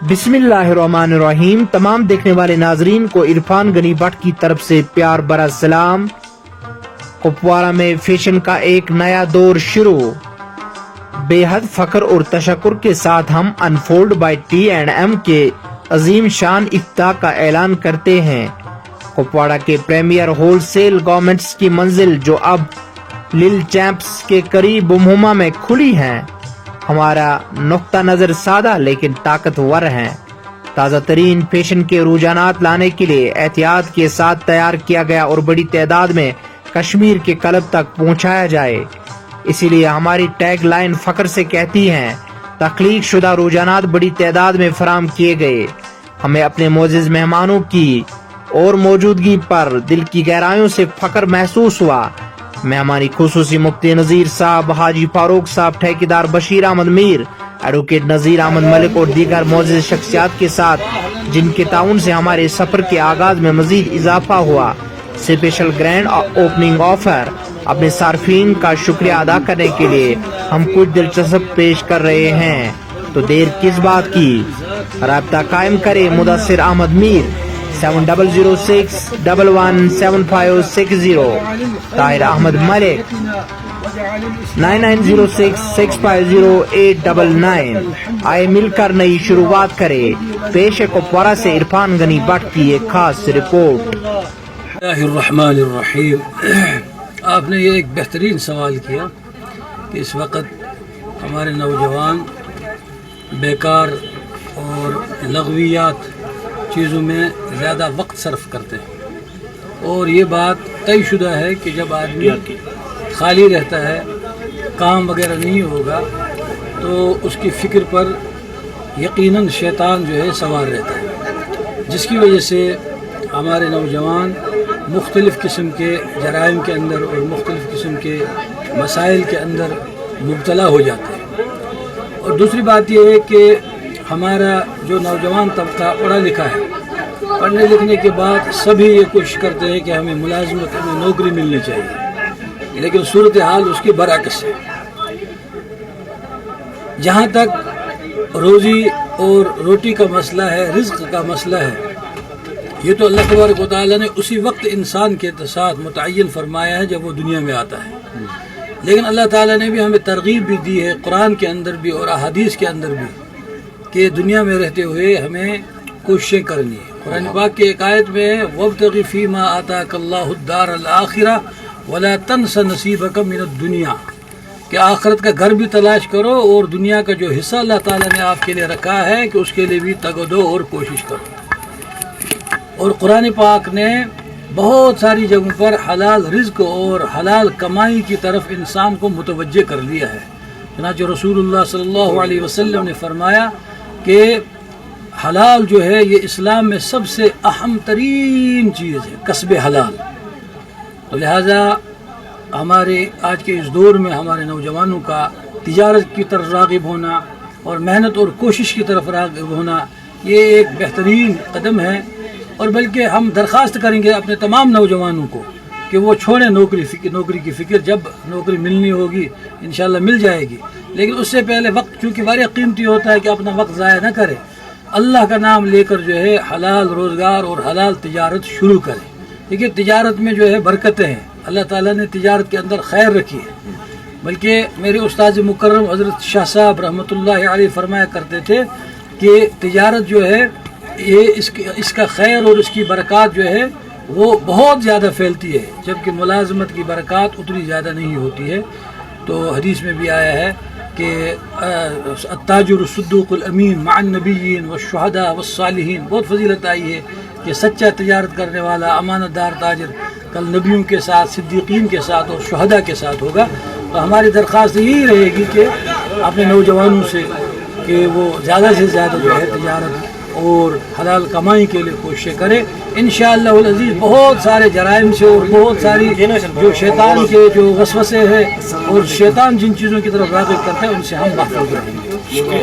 बिस्मिल्लाहिर्रहमानिर्रहीम। तमाम देखने वाले नाजरीन को इरफान गनी भट्ट की तरफ से प्यार भरा सलाम। कुपवारा में फैशन का एक नया दौर शुरू। बेहद फख्र और तशक्कुर के साथ हम अनफोल्ड बाय T&M के अजीम शान इफ्ताह का ऐलान करते हैं। कुपवाड़ा के प्रीमियर होलसेल गारमेंट्स की मंजिल जो अब लिल चैंप्स के करीब बुमहुमा में खुली हैं। हमारा नुक्ता नजर सादा लेकिन ताकतवर है। ताज़ा तरीन फैशन के रुझानात लाने के लिए एहतियात के साथ तैयार किया गया और बड़ी तादाद में कश्मीर के कलब तक पहुंचाया जाए। इसीलिए हमारी टैग लाइन फख्र से कहती है, तख्लीक शुदा रुझानात बड़ी तादाद में फराम किए गए। हमें अपने मोअज़्ज़िज़ मेहमानों की और मौजूदगी पर दिल की गहराइयों से फख्र महसूस हुआ। मेहमानी खुसूसी मुफ्ती नज़ीर साहब, हाजी फारूक साहब, ठेकेदार बशीर अहमद मीर, एडवोकेट नज़ीर अहमद मलिक और दीगर मोअज़्ज़िज़ शख्सियात के साथ जिनके ताउन से हमारे सफर के आगाज में मजीद इजाफा हुआ। स्पेशल ग्रैंड ओपनिंग ऑफर अपने सार्फिन का शुक्रिया अदा करने के लिए हम कुछ दिलचस्प पेश कर रहे हैं। तो देर किस बात की, राब्ता कायम करे मुदस्सिर अहमद मीर 7006117560, ताहिर अहमद मलिक 9906650899। आए मिलकर नई शुरुआत करे। पेश कुपवारा से इरफान गनी भट्ट की एक खास रिपोर्ट। बिस्मिल्लाहिर्रहमानिर्रहीम। आपने ये एक बेहतरीन सवाल किया कि इस वक्त हमारे नौजवान बेकार और लग़वियात चीज़ों में ज़्यादा वक्त सर्फ करते हैं, और ये बात तयशुदा है कि जब आदमी खाली रहता है, काम वगैरह नहीं होगा, तो उसकी फ़िक्र पर यकीनन शैतान जो है सवार रहता है, जिसकी वजह से हमारे नौजवान मुख्तलिफ़ किस्म के जराइम के अंदर और मुख्तलिफ़ किस्म के मसाइल के अंदर मुब्तला हो जाते हैं। और दूसरी बात यह है कि हमारा जो नौजवान तबका पढ़ा लिखा है, पढ़ने लिखने के बाद सभी ये कोशिश करते हैं कि हमें मुलाजमत, हमें नौकरी मिलनी चाहिए, लेकिन सूरत हाल उसकी बरअक्स है। जहाँ तक रोज़ी और रोटी का मसला है, रिज़्क़ का मसला है, ये तो अल्लाह तबारक व तआला ने उसी वक्त इंसान के साथ मुतअय्यन फरमाया है जब वो दुनिया में आता है। लेकिन अल्लाह ताला ने भी हमें तरगीब भी दी है, कुरान के अंदर भी और अहादीस के अंदर भी, कि दुनिया में रहते हुए हमें कोशिशें करनी है। कुरान पाक की एक आयत में वब्तग़ि फ़ीमा आताकल्लाहुद्दारल आखिरा वला तंस नसीबक मिनद दुनिया, कि आखिरत का घर भी तलाश करो और दुनिया का जो हिस्सा अल्लाह ताला ने आपके लिए रखा है कि उसके लिए भी तगदो और कोशिश करो। और कुरान पाक ने बहुत सारी जगहों पर हलाल रिज़्क़ और हलाल कमाई की तरफ इंसान को मुतवज्जे कर लिया है। चुनांचे रसूलुल्लाह सल्लल्लाहु अलैहि वसल्लम ने फरमाया कि हलाल जो है ये इस्लाम में सबसे अहम तरीन चीज़ है, कसब हलाल। तो लिहाजा हमारे आज के इस दौर में हमारे नौजवानों का तिजारत की तरफ राग़िब होना और मेहनत और कोशिश की तरफ राग़िब होना, ये एक बेहतरीन कदम है। और बल्कि हम दरख्वास्त करेंगे अपने तमाम नौजवानों को कि वो छोड़ें नौकरी की फ़िक्र। जब नौकरी मिलनी होगी इंशाल्लाह मिल जाएगी, लेकिन उससे पहले वक्त चूँकि वाक़ई कीमती होता है कि अपना वक्त ज़ाया न करें। अल्लाह का नाम लेकर जो है हलाल रोज़गार और हलाल तिजारत शुरू करें। देखिए तिजारत में जो है बरकतें हैं, अल्लाह ताला ने तिजारत के अंदर खैर रखी है। बल्कि मेरे उस्ताद मुकर्रम हज़रत शाह साहब रहमतुल्लाहि अलैहि फरमाया करते थे कि तिजारत जो है ये इसका खैर और इसकी बरक़ात जो है वो बहुत ज़्यादा फैलती है, जबकि मुलाजमत की बरक़ात उतनी ज़्यादा नहीं होती है। तो हदीस में भी आया है कि अत्ताजिरु सुद्दूक़ुल अमीन मअन नबिय्यीन वश्शुहदा वस्सालिहीन, बहुत फजीलत आई है कि सच्चा तिजारत करने वाला अमानतदार ताजिर कल नबियों के साथ, सिद्दीक़ीन के साथ और शुहदा के साथ होगा। तो हमारी दरख्वास्त यही रहेगी कि अपने नौजवानों से कि वो ज़्यादा से ज़्यादा जो है तिजारत और हलाल कमाई के लिए कोशिश करें। इंशाअल्लाहुल अज़ीज़ बहुत सारे जराइम से और बहुत सारी जो शैतान के जो वसवसे हैं और शैतान जिन चीज़ों की तरफ राग़िब करते हैं उनसे हम महफूज़ रहेंगे।